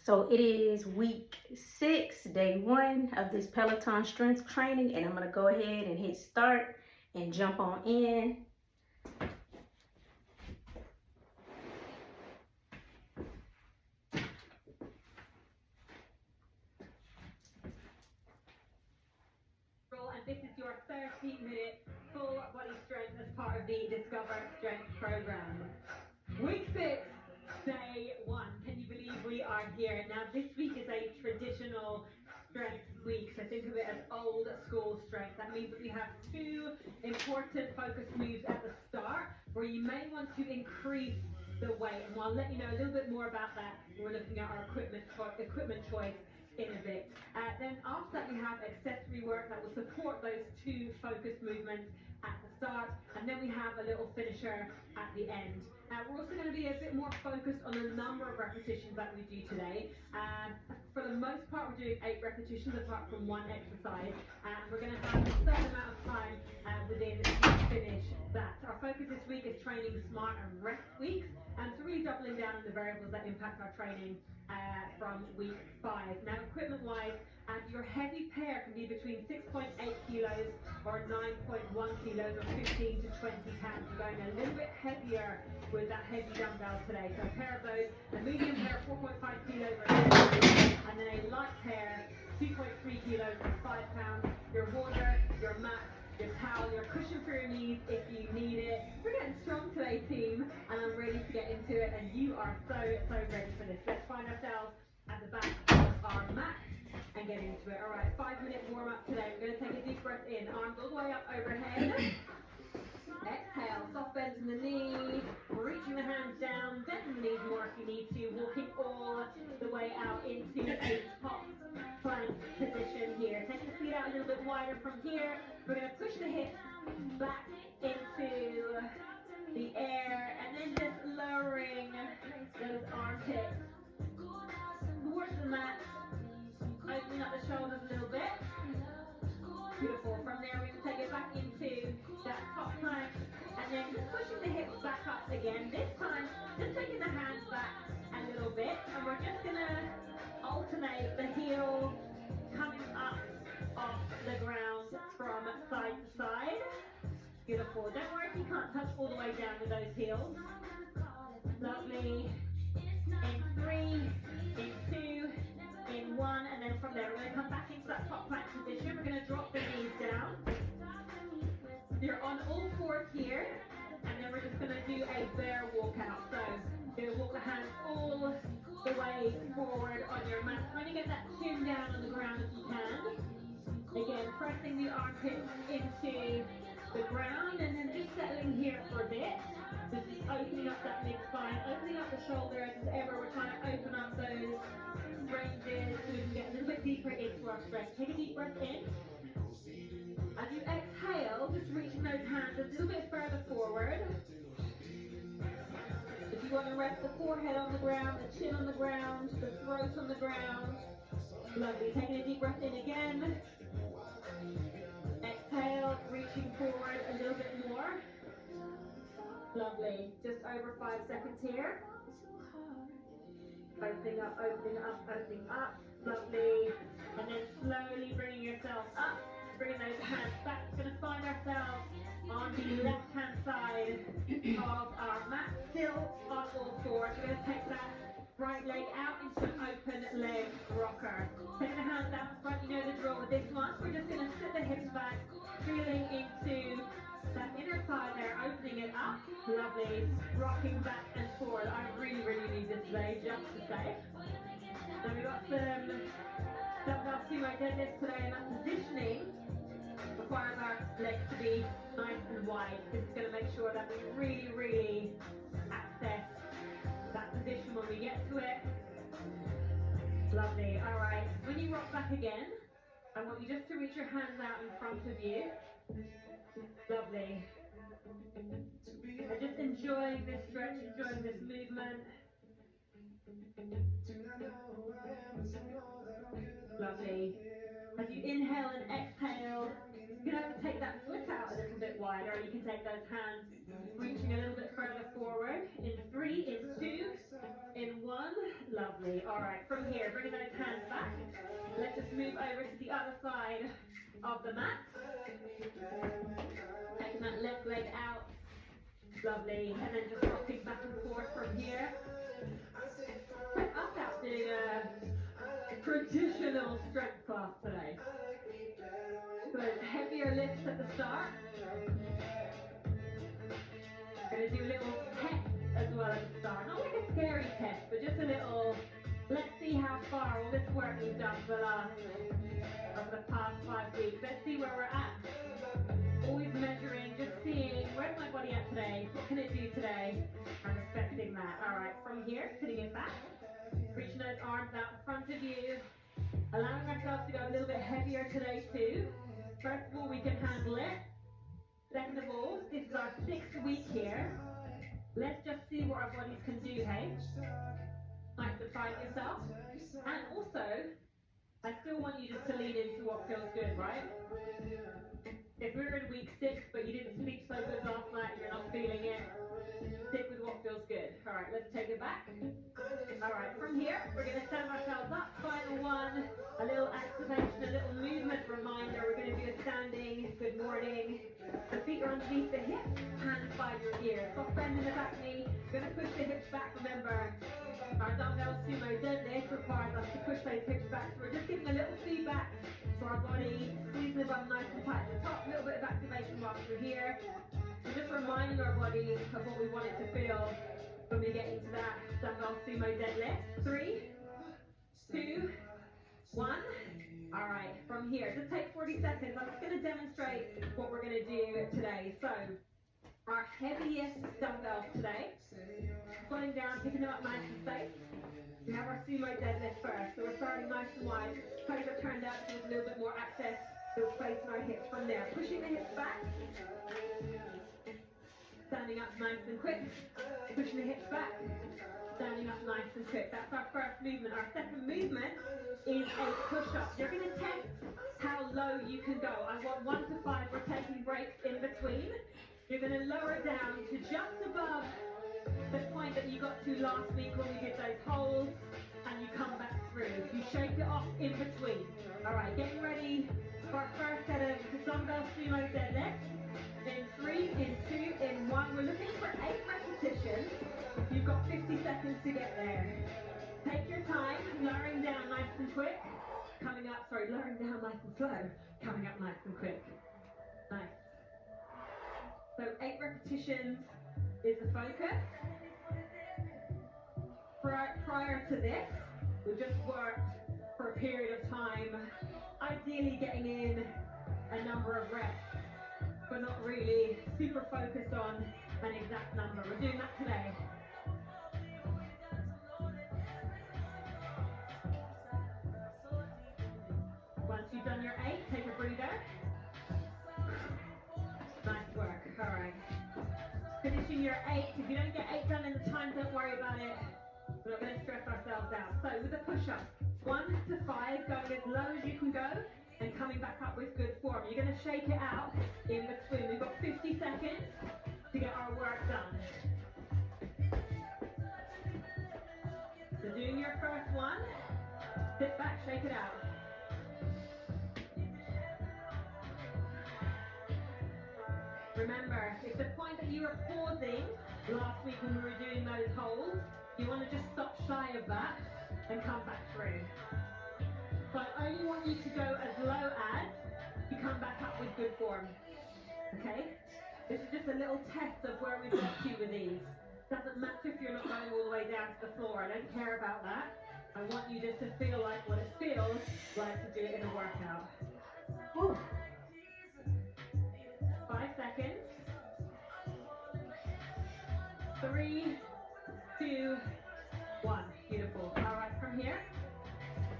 So it is week 6, day 1 of this Peloton strength training, and I'm going to go ahead and hit start and jump on in. And this is your 30-minute full body strength as part of the Discover Strength program. Week 6, day 1. Can you believe we are here? Now this week is a traditional strength week, so think of it as old school strength. That means that we have 2 important focus moves at the start where you may want to increase the weight, and I'll let you know a little bit more about that when we're looking at our equipment choice in a bit. Then after that we have accessory work that will support those 2 focus movements at the start, and then we have a little finisher at the end. We're also going to be a bit more focused on the number of repetitions that we do today. For the most part, we're doing 8 repetitions apart from 1 exercise, and we're going to have a certain amount of time within to finish that. Our focus this week is training smart and rest weeks, and so really doubling down on the variables that impact our training from week 5. Now, equipment-wise, your heavy pair can be between 6.8 kilos or 9.1 kilos or 15 to 20 pounds. We're going a little bit heavier with that heavy dumbbell today. So a pair of those, a medium pair 4.5 kilos or 10 kilos, and then a light pair 2.3 kilos or 5 pounds. Your water, your mat, your towel, your cushion for your knees if you need it. We're getting strong today, team, and I'm ready to get into it, and you are so ready for this. Let's find ourselves at the back of our mat and get into it. All right, 5-minute warm-up today. We're going to take a deep breath in, arms all the way up overhead. Exhale, soft bend in the knee, reaching the hands down, bending the knees more if you need to, walking all the way out into a top plank position here. Take the feet out a little bit wider from here. We're going to push the hips back into the air, and then just lowering those armpits towards the mat, opening up the shoulders a little bit. Beautiful. From there, we can take it back into that top plank, and then just pushing the hips back up again. This time, just taking the hands back a little bit, and we're just going to alternate the heels coming up off the ground from side to side. Beautiful. Don't worry if you can't touch all the way down with those heels. Lovely. In 3, in 2, in 1, and then from there we're going to come back into that top plank position. We're going to drop the knees down. You're on all 4s here, and then we're just going to do a bear walkout. So you're going to walk the hands all the way forward on your mat. Trying to get that chin down on the ground if you can. Again, pressing the armpits into the ground, and then just settling here for a bit. Just opening up that mid-spine, opening up the shoulders as ever. We're trying to open up those ranges so we can get a little bit deeper into our stretch. Take a deep breath in. As you exhale, just reaching those hands a little bit further forward. If you want to rest the forehead on the ground, the chin on the ground, the throat on the ground. Lovely. Taking a deep breath in again. Exhale, reaching forward a little bit more. Lovely. Just over 5 seconds here. Opening up, opening up, opening up. Lovely. And then slowly bringing yourself up. Bringing those hands back. We're going to find ourselves on the left-hand side of our mat. Still on all 4s. We're going to take that right leg out into an open leg rocker. Take the hands out in front. You know the drill with this one. We're just going to sit the hips back, feeling into that inner thigh there, opening it up. Lovely. Rocking back and forward. I really need this today, just to say. Then we've got some dumbbell sumo deadlifts today, and that positioning requires our legs to be nice and wide. This is going to make sure that we really access that position when we get to it. Lovely. All right. When you rock back again, I want you just to reach your hands out in front of you. Lovely. And just enjoying this stretch, enjoying this movement. Lovely. As you inhale and exhale, you can either take that foot out a little bit wider, or you can take those hands reaching a little bit further forward. In 3, in 2, in 1. Lovely. All All right, from here, bringing those hands back. Let's just move over to the other side of the mat. Taking that left leg out. Lovely. And then just rocking back and forth from here. Us out doing a traditional strength class today. So it's heavier lifts at the start. We're going to do a little test as well at the start. Not like a scary test, but just a little, let's see how far all this work we've done for the past 5 weeks. Let's see where we're at. Always measuring, just seeing, where's my body at today? What can it do today? I'm respecting that. All right, from here, sitting it back. Reaching those arms out in front of you. Allowing ourselves to go a little bit heavier today too. First of all, we can handle it. Second of all, this is our 6th week here. Let's just see what our bodies can do, hey? Might surprise yourself. And also, I still want you just to lean into what feels good, right? If we're in week 6, but you didn't sleep so good last night and you're not feeling it, stick with what feels good. All right, let's take it back. All right, from here, we're going to stand ourselves up. Final one, a little activation, a little movement reminder. We're going to do a standing good morning. The feet are underneath the hips, hands by your ears. Soft bend in the back knee. We're going to push the hips back. Remember, our dumbbell sumo deadlift requires us to push those hips back. So we're just giving a little feedback to our body, squeezing the bum nice and tight at the top. A little bit of activation whilst we're here. We're just reminding our bodies of what we want it to feel when we get into that dumbbell sumo deadlift. 3, 2, 1. All right, from here, just take 40 seconds. I'm just going to demonstrate what we're going to do today. So, our heaviest dumbbells today, squatting down, picking them up nice and safe. We have our sumo deadlift first. So we're starting nice and wide. Toes are turned up so there's a little bit more access to space in our hips. From there, pushing the hips back. Standing up nice and quick. Pushing the hips back. Standing up nice and quick. That's our first movement. Our second movement is a push-up. You're going to test how low you can go. I want 1 to 5. We're taking breaks in between. You're going to lower down to just above the point that you got to last week when we did those holds, and you come back through. You shake it off in between. All right, getting ready for our first set of dumbbell sumo deadlift. In 3, in 2, in 1. We're looking for 8 repetitions. You've got 50 seconds to get there. Take your time, lowering down nice and quick. Lowering down nice and slow. Coming up nice and quick. Nice. So 8 repetitions is the focus. Prior to this, we just worked for a period of time, ideally getting in a number of reps, but not really super focused on an exact number. We're doing that today. Once you've done your 8, take a breather. Nice work. All right. Finishing your 8. If you don't get 8 done in the time, don't worry about it. We're not going to stress ourselves out. So with the push-ups, 1 to 5, going as low as you can go, and coming back up with good form. You're going to shake it out in between. We've got 50 seconds to get our work done. So doing your first one, sit back, shake it out. Remember, if the point that you were pausing last week when we were doing those holds, you want to just stop shy of that and come back through. So I only want you to go as low as you come back up with good form. Okay? This is just a little test of where we've got to with these. Doesn't matter if you're not going all the way down to the floor. I don't care about that. I want you just to feel like what it feels like to do it in a workout. Whew. 5 seconds. 3, 2, 1. Beautiful. All right, from here,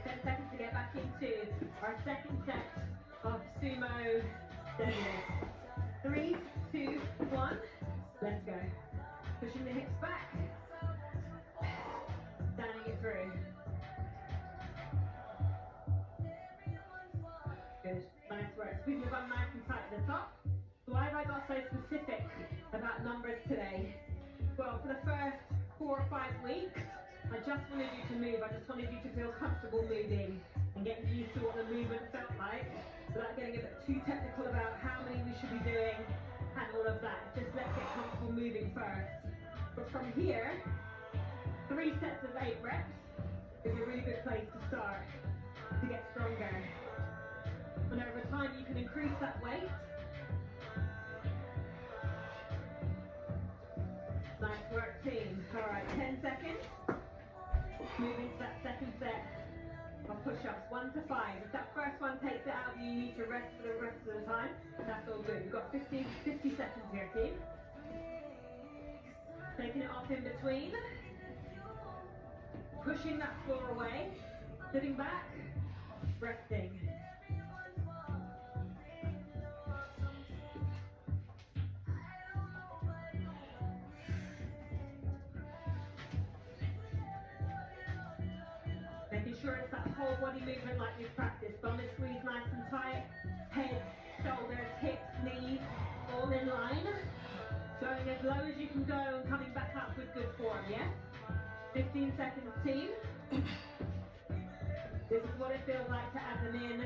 10 seconds to get back into our second set of sumo deadlifts. 3, 2, 1. Let's go. Pushing the hips back. Standing it through. Good. Nice work. Squeeze your bum nice and tight at the top. Why have I got so specific about numbers today? Well, for the first 4 or 5 weeks, I just wanted you to move. I just wanted you to feel comfortable moving and getting used to what the movement felt like without getting a bit too technical about how many we should be doing and all of that. Just let's get comfortable moving first. But from here, 3 sets of 8 reps is a really good place to start to get stronger. And over time you can increase that weight. Nice work, team. All right, 10 seconds. Moving to that second set of push-ups, 1 to 5. If that first one takes it out of you, you need to rest for the rest of the time. That's all good. We've got 50 seconds here, team. Taking it off in between. Pushing that floor away. Sitting back. Resting. Making sure it's that whole body movement like we've practiced. Bum is squeezed nice and tight. Head, shoulders, hips, knees, all in line. Going as low as you can go and coming back up with good form, yes? 15 seconds, team. This is what it feels like to add them in,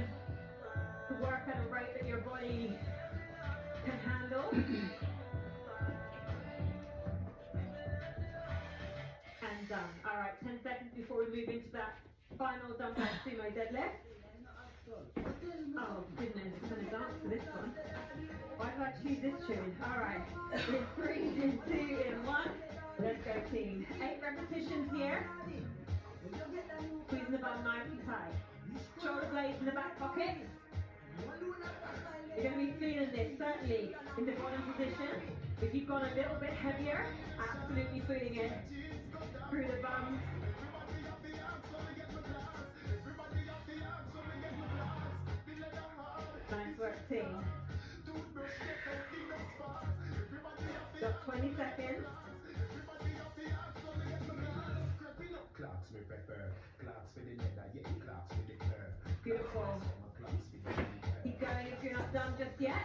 to work at a rate that your body can handle. And done. All right, 10 seconds before we move into that final dumbbell sumo deadlift. Oh goodness, I'm gonna dance to this one. Why did I choose this tune? All right, in 3, in 2, in 1. Let's go, team. 8 repetitions here. Squeezing the bum nice and tight. Shoulder blades in the back pockets. You're going to be feeling this, certainly, in the bottom position. If you've gone a little bit heavier, absolutely feeling it through the bum. Nice work, team. Got 20 seconds. Beautiful. Keep going if you're not done just yet.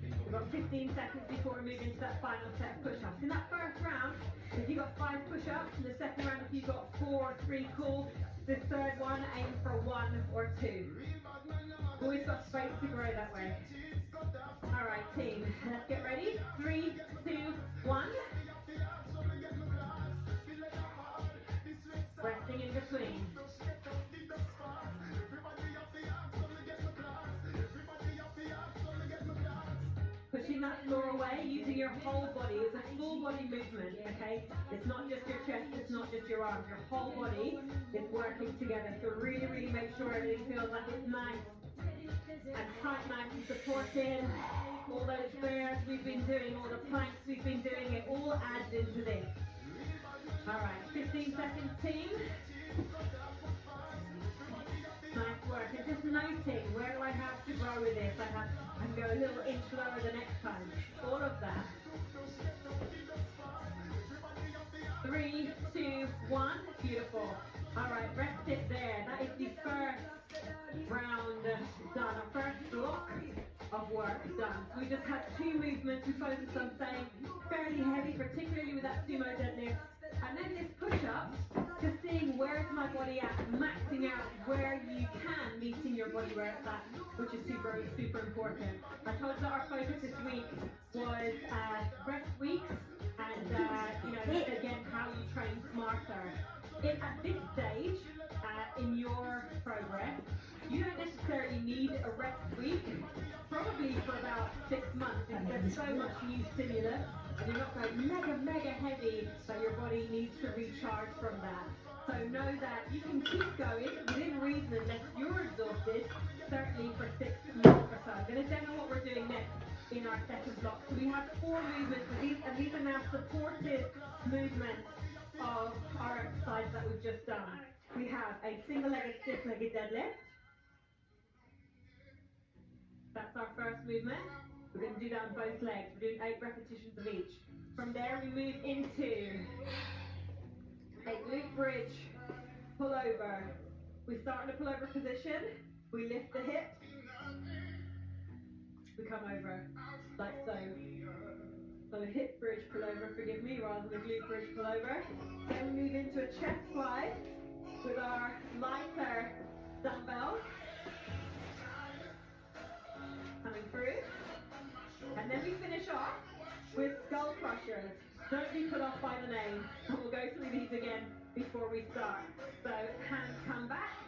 We've got 15 seconds before we move into that final set of push-ups. In that first round, if you got 5 push-ups, in the second round, if you got 4 or 3, cool. The third one, aim for 1 or 2. Always got space to grow that way. All right, team, let's get ready. 3, 2, 1. Resting in between. Pushing that floor away, using your whole body. It's a full body movement, okay? It's not just your chest, it's not just your arms. Your whole body is working together. So really, really make sure everything feels like it's nice and tight, nice and supported. All those bears we've been doing, all the planks we've been doing, it all adds into this. All right, 15 seconds, team. Nice work. And just noting, where do I have to grow with this? I can go a little inch lower the next time. All of that. 3, 2, 1. Beautiful. All right, rest it there. That is the first round done. Our first block of work done. So we just had 2 movements. We focused on staying fairly heavy, particularly with that sumo deadlift. And then this push-up, just seeing where's my body at, maxing out where you can, meeting your body where it's at, which is super, super important. I told you that our focus this week was rest weeks and, again, how you train smarter. At this stage, in your progress, you don't necessarily need a rest week, probably for about 6 months, because there's so much new stimulus. And you're not going mega heavy, so your body needs to recharge from that. So know that you can keep going within reason unless you're exhausted, certainly for 6 months or so. I'm going to demo what we're doing next in our second block. So we have 4 movements, and these are now supported movements of our exercise that we've just done. We have a single-legged, stiff-legged deadlift. That's our first movement. We're going to do that on both legs. We're doing 8 repetitions of each. From there, we move into a glute bridge, pull over. We start in a pull over position. We lift the hips. We come over, like so. So a hip bridge pullover, forgive me, rather than a glute bridge pullover. Then we move into a chest fly with our lighter dumbbells. Coming through. And then we finish off with skull crushers. Don't be put off by the name. And we'll go through these again before we start. So hands come back.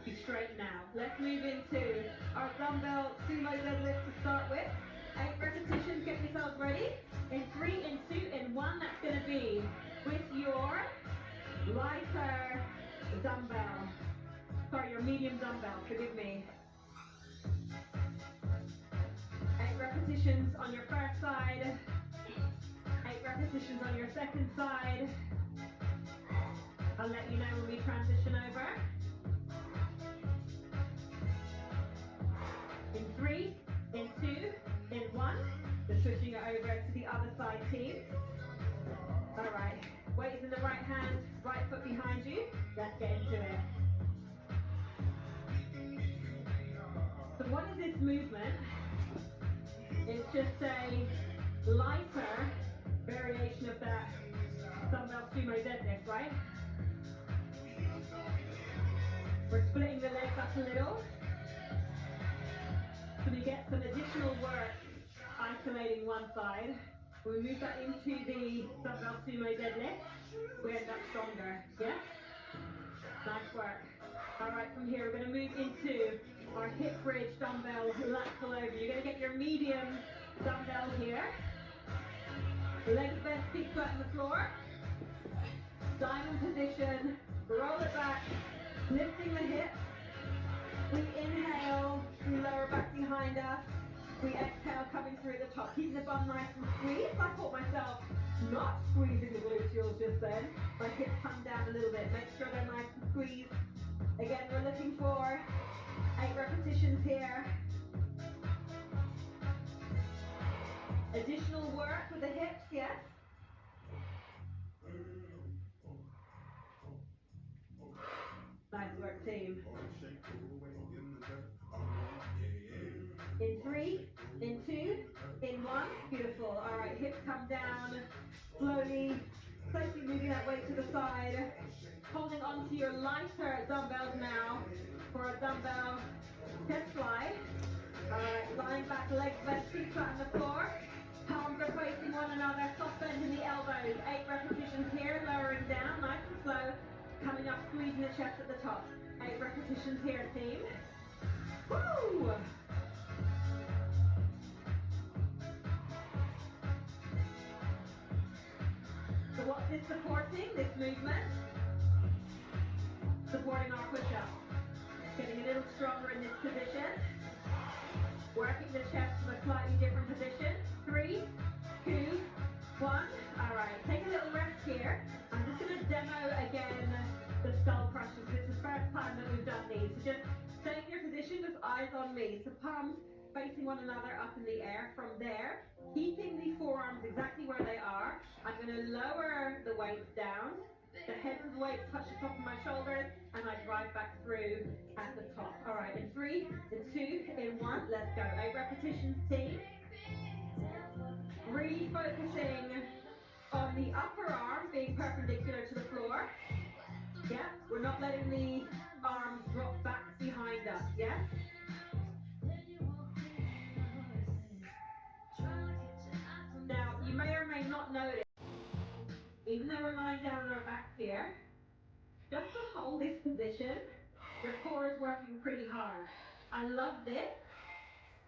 Be straight now. Let's move into our dumbbell sumo deadlift to start with. 8 repetitions, get yourselves ready. In 3, in 2, in 1, that's going to be with your lighter dumbbell. Sorry, your medium dumbbell, forgive me. 8 repetitions on your first side. 8 repetitions on your second side. I'll let you know when we transition over. In 3, in 2, in 1. We're switching it over to the other side, team. All right, weight is in the right hand, right foot behind you. Let's get into it. So what is this movement? It's just a lighter variation of that dumbbell sumo deadlift, right? We're splitting the legs up a little. So we get some additional work isolating one side. We move that into the dumbbell sumo deadlift. We end up stronger, yes? Nice work. All right, from here we're going to move into our hip bridge dumbbell lat pullover. You're going to get your medium dumbbell here. Legs bent, feet flat on the floor. Diamond position. Roll it back, lifting the hips. We inhale, we lower back behind us. We exhale, coming through the top. Keep the bum nice and squeezed. I caught myself not squeezing the gluteals just then. My hips come down a little bit. Make sure they're nice and squeezed. Again, we're looking for 8 repetitions here. Additional work with the hips, yes? Nice work, team. In 3, in 2, in 1. Beautiful. All right, hips come down slowly, slightly moving that weight to the side. Holding onto your lighter dumbbells now for a dumbbell chest fly. All right, lying back, legs bent, feet flat on the floor. Palms are facing one another, soft bend in the elbows. 8 repetitions here, lowering down, nice and slow. Coming up, squeezing the chest at the top. 8 repetitions here, team. Woo! So what's this supporting, this movement? Supporting our push-ups. Getting a little stronger in this position. Working the chest from a slightly different position. 3, 2, 1. All right, take a little rest here. I'm just going to demo again the skull crushers. This is the first time that we've done these. So just stay in your position, just eyes on me. So palms facing one another up in the air. From there, keeping the forearms exactly where they are, I'm going to lower the weights down. The heads of the weights touch the top of my shoulders, and I drive back through at the top. All right, in 3, in 2, in 1, let's go. 8 repetitions, team. Really focusing on the upper arm being perpendicular to the floor. Yeah, we're not letting the arms drop back behind us, yes? Now, you may or may not notice, even though we're lying down on our back here, just to hold this position, your core is working pretty hard. I love this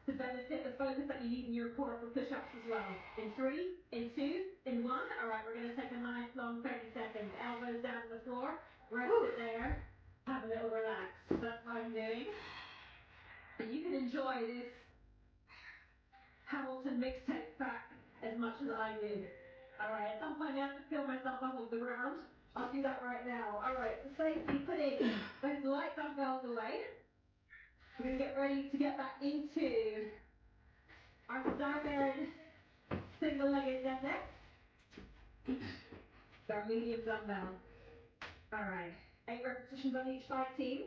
to benefit the focus that you need in your core for push-ups as well. In 3, in 2, in 1. All right, we're going to take a nice long 30 seconds. Elbows down on the floor. Rest it there. Have a little relax. That's what I'm doing. And you can enjoy this Hamilton mixtape back as much as I do. All right, at some point I have to feel myself up off the ground. I'll do that right now. All right, so safely putting those light dumbbells away. We're going to get ready to get back into our standard single-legged deadlift. Our medium dumbbell. All right, 8 repetitions on each side, team.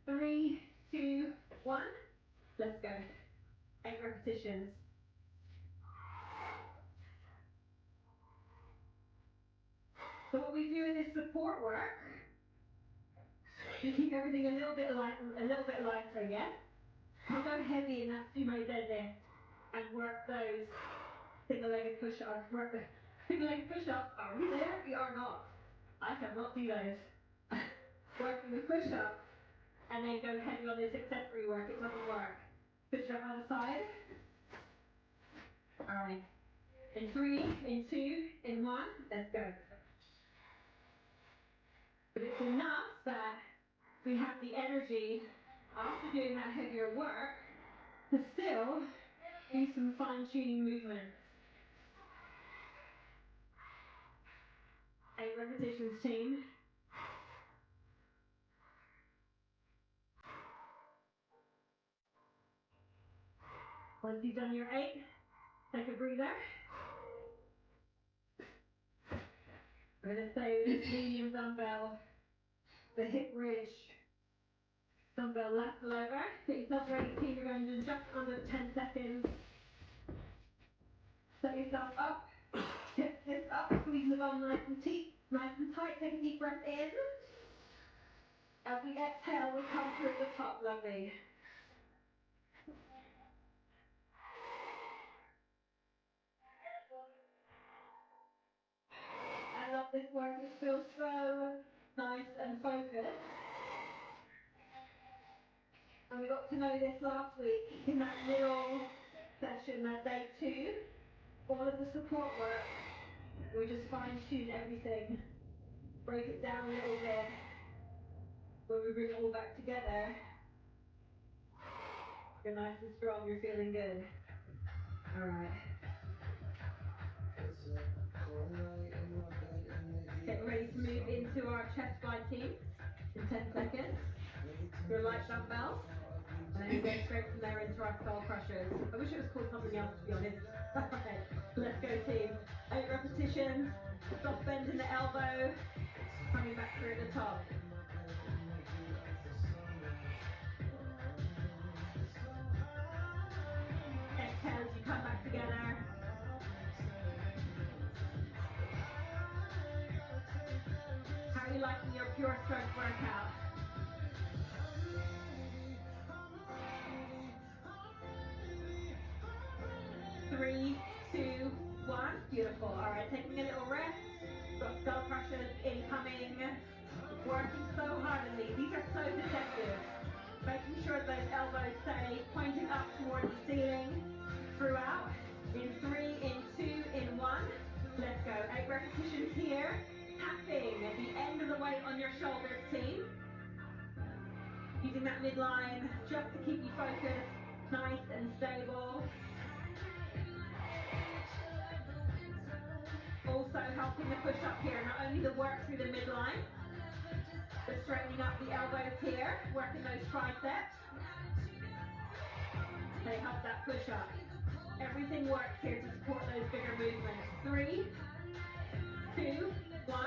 3, 2, 1. Let's go. 8 repetitions. So what we do in this support work, we keep everything a little bit lighter, yeah? We'll go heavy in that sumo deadlift and work those single-legged push-ups. Work the single-legged push-ups. Are we there? We are not. I cannot do those. Working the push-up and then go heavy on this accessory work. It doesn't work. Push-up on the side. All right. In 3, in 2, in 1. Let's go. But it's enough that we have the energy after doing that heavier work to still do some fine-tuning movements. 8 repetitions, team. Once you've done your 8, take a breather. We're going to stay with this medium dumbbell, the hip bridge, dumbbell lateral over. Get yourself ready, team. You're going to do just under 10 seconds. Set yourself up. Hip this up. Squeeze the bum nice and tight. Take a deep breath in. As we exhale, we come through the top. Lovely. I love this work. It feels so nice and focused. And we got to know this last week in that middle session, that day 2. All of the support work, we just fine-tune everything, break it down a little bit. When we bring it all back together, you're nice and strong, you're feeling good. All right. Get ready to move into our chest fly team in 10 seconds. Your light dumbbells. And then we go straight from there into our skull crushers. I wish it was called something else, to be honest. Okay, let's go, team. 8 repetitions. Soft bend in the elbow. Coming back through at the top. Exhale as you come back together. How are you liking your pure strength workout? Three, 2, 1. Beautiful. All right, taking a little rest. Got skull crushers incoming. Working so hard on these. These are so deceptive. Making sure those elbows stay pointing up towards the ceiling throughout. In 3, in 2, in 1. Let's go. 8 repetitions here. Tapping at the end of the weight on your shoulders, team. Using that midline just to keep you focused, nice and stable. Also helping the push up here, not only the work through the midline, but straightening up the elbows here, working those triceps. They help that push up. Everything works here to support those bigger movements. 3, 2, 1.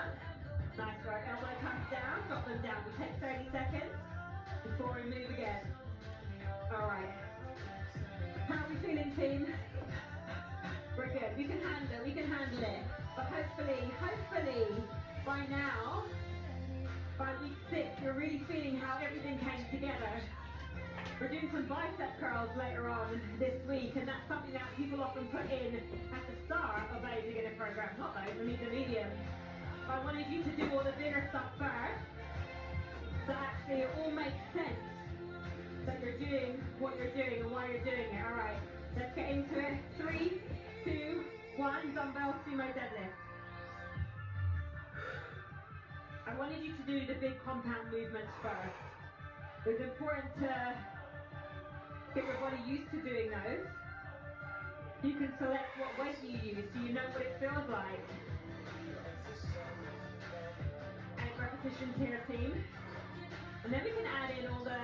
Nice work. Elbow comes down, drop them down. We take 30 seconds before we move again. All right. How are we feeling, team? We're good. We can handle it. But hopefully, by now, by week 6, you're really feeling how everything came together. We're doing some bicep curls later on this week, and that's something that people often put in at the start of a beginner program. Not those, I need the medium. But I wanted you to do all the bigger stuff first, so actually it all makes sense that you're doing what you're doing and why you're doing it. All right, let's get into it. 3, 2, 1, dumbbell sumo deadlift. I wanted you to do the big compound movements first. It's important to get your body used to doing those. You can select what weight you use so you know what it feels like. 8 repetitions here, team. And then we can add in all the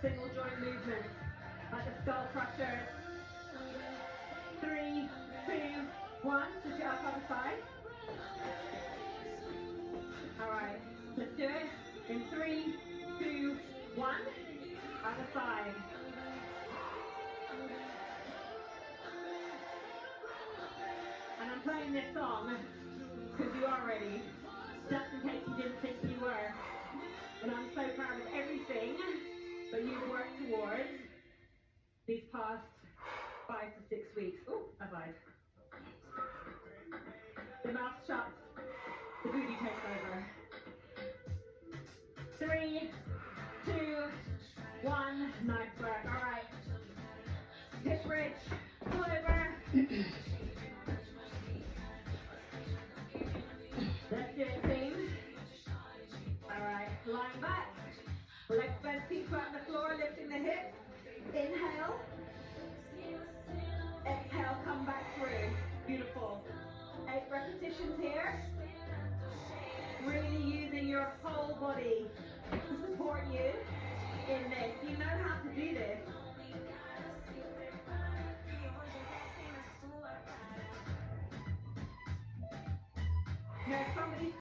single joint movements, like the skull crushers. 3, 2, 1, switch it up other side. All right, let's do it. In 3, 2, 1, other side. And I'm playing this song because you are ready. just in case you didn't think you were. And I'm so proud of everything that you've worked towards these past 5 to 6 weeks. Oh, have I? The mouth shuts, the booty takes over. 3, 2, 1, nice work. All right. Hip bridge, pull over. Let's do it, team. All right, lying back. Legs bent, feet flat on the floor, lifting the hips. Inhale. Exhale, come back through. Beautiful. 8 repetitions here. Really using your whole body to support you in this. You know how to do this. Now, somebody